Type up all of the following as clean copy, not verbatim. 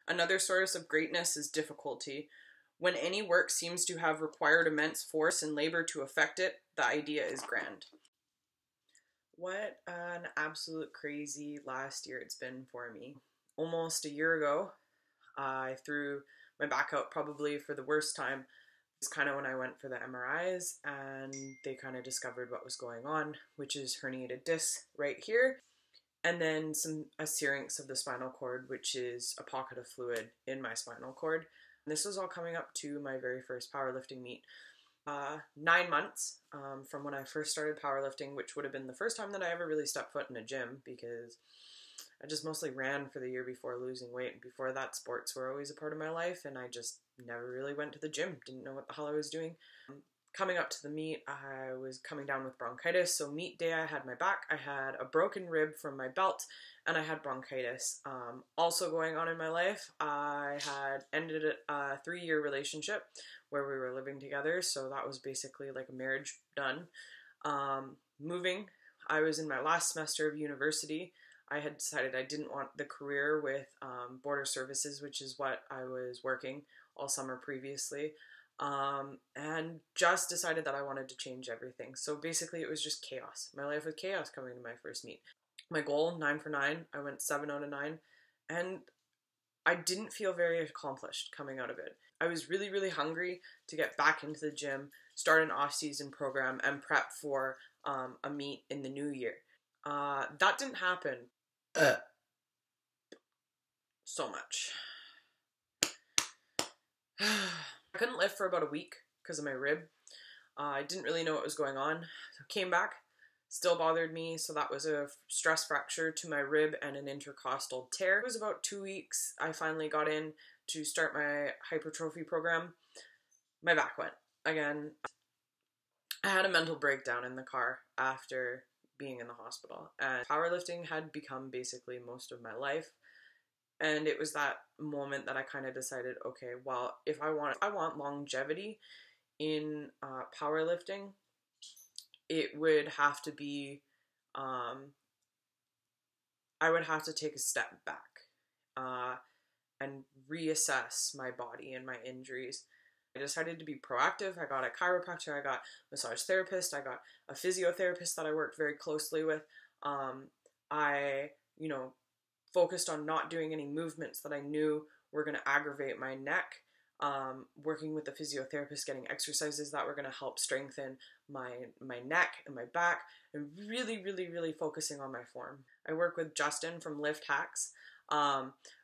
Another source of greatness is difficulty. When any work seems to have required immense force and labor to effect it, the idea is grand. What an absolute crazy last year it's been for me. Almost a year ago, I threw my back out probably for the worst time. It's kind of when I went for the MRIs and they kind of discovered what was going on, which is herniated disc right here, and then a syrinx of the spinal cord, which is a pocket of fluid in my spinal cord. And this was all coming up to my very first powerlifting meet. 9 months from when I first started powerlifting, which would have been the first time that I ever really stepped foot in a gym, because I just mostly ran for the year before losing weight. And before that, sports were always a part of my life, and I just never really went to the gym. Didn't know what the hell I was doing. Coming up to the meet, I was coming down with bronchitis. So meet day, I had my back, I had a broken rib from my belt, and I had bronchitis. Also going on in my life, I had ended a 3-year relationship where we were living together. So that was basically like a marriage done. Moving, I was in my last semester of university. I had decided I didn't want the career with border services, which is what I was working all summer previously, and just decided that I wanted to change everything. So basically it was just chaos. My life was chaos coming to my first meet. My goal, 9 for 9, I went 7 out of 9, and I didn't feel very accomplished coming out of it. I was really, really hungry to get back into the gym, start an off-season program, and prep for a meet in the new year. That didn't happen. So much. I couldn't lift for about a week because of my rib. I didn't really know what was going on. So came back, still bothered me, so that was a stress fracture to my rib and an intercostal tear. It was about 2 weeks. I finally got in to start my hypertrophy program. My back went again. I had a mental breakdown in the car after being in the hospital, and powerlifting had become basically most of my life. And it was that moment that I kind of decided, okay, well, if I want longevity in powerlifting, it would have to be, I would have to take a step back and reassess my body and my injuries. I decided to be proactive. I got a chiropractor, I got a massage therapist, I got a physiotherapist that I worked very closely with. I, focused on not doing any movements that I knew were going to aggravate my neck. Working with the physiotherapist, getting exercises that were going to help strengthen my neck and my back, and really, really, really focusing on my form. I work with Justin from Lift Hacks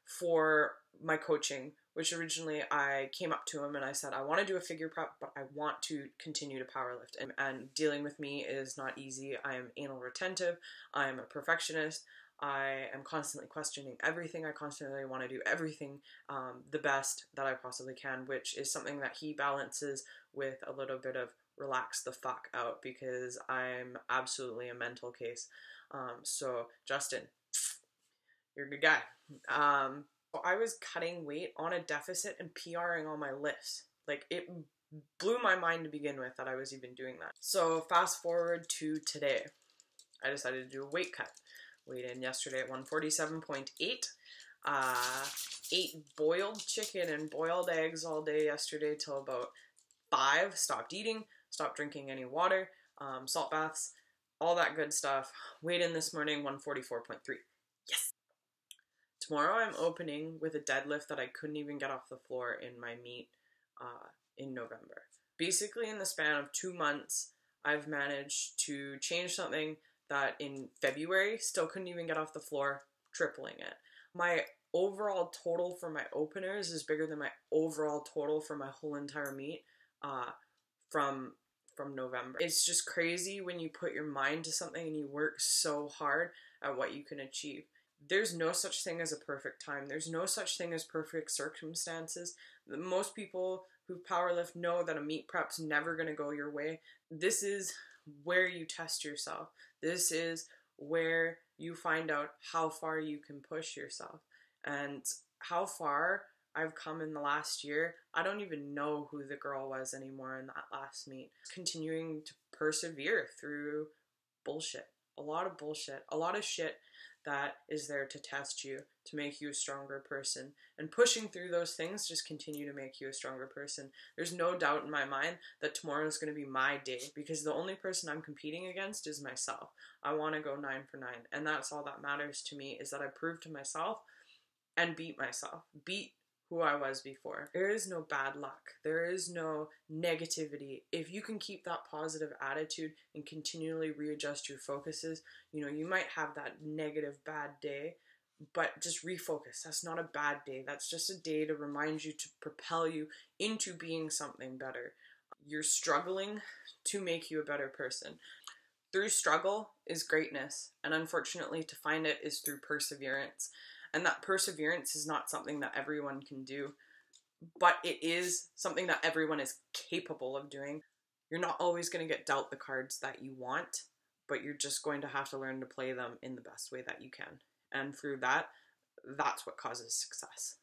for my coaching, which originally I came up to him and I said, I want to do a figure prep, but I want to continue to powerlift. And dealing with me is not easy. I am anal retentive. I am a perfectionist. I am constantly questioning everything. I constantly want to do everything the best that I possibly can, which is something that he balances with a little bit of relax the fuck out, because I'm absolutely a mental case. So Justin, you're a good guy. I was cutting weight on a deficit and PRing on my lifts. Like, it blew my mind to begin with that I was even doing that. So fast forward to today. I decided to do a weight cut. Weighed in yesterday at 147.8. Ate boiled chicken and boiled eggs all day yesterday till about 5. Stopped eating, stopped drinking any water, salt baths, all that good stuff. Weighed in this morning, 144.3. Yes! Tomorrow I'm opening with a deadlift that I couldn't even get off the floor in my meet in November. Basically, in the span of 2 months, I've managed to change something that in February still couldn't even get off the floor, tripling it. My overall total for my openers is bigger than my overall total for my whole entire meet from November. It's just crazy when you put your mind to something and you work so hard at what you can achieve. There's no such thing as a perfect time. There's no such thing as perfect circumstances. Most people who powerlift know that a meet prep's never going to go your way. This is where you test yourself. This is where you find out how far you can push yourself. And how far I've come in the last year, I don't even know who the girl was anymore in that last meet. Continuing to persevere through bullshit. A lot of bullshit. A lot of shit that is there to test you, to make you a stronger person. And pushing through those things just continue to make you a stronger person. There's no doubt in my mind that tomorrow is going to be my day, because the only person I'm competing against is myself. I want to go 9 for 9, and that's all that matters to me, is that I prove to myself and beat myself, beat who I was before. There is no bad luck. There is no negativity. If you can keep that positive attitude and continually readjust your focuses, you might have that negative bad day, but just refocus. That's not a bad day. That's just a day to remind you, to propel you into being something better. You're struggling to make you a better person. Through struggle is greatness, and unfortunately to find it is through perseverance. And that perseverance is not something that everyone can do, but it is something that everyone is capable of doing. You're not always going to get dealt the cards that you want, but you're just going to have to learn to play them in the best way that you can. And through that, that's what causes success.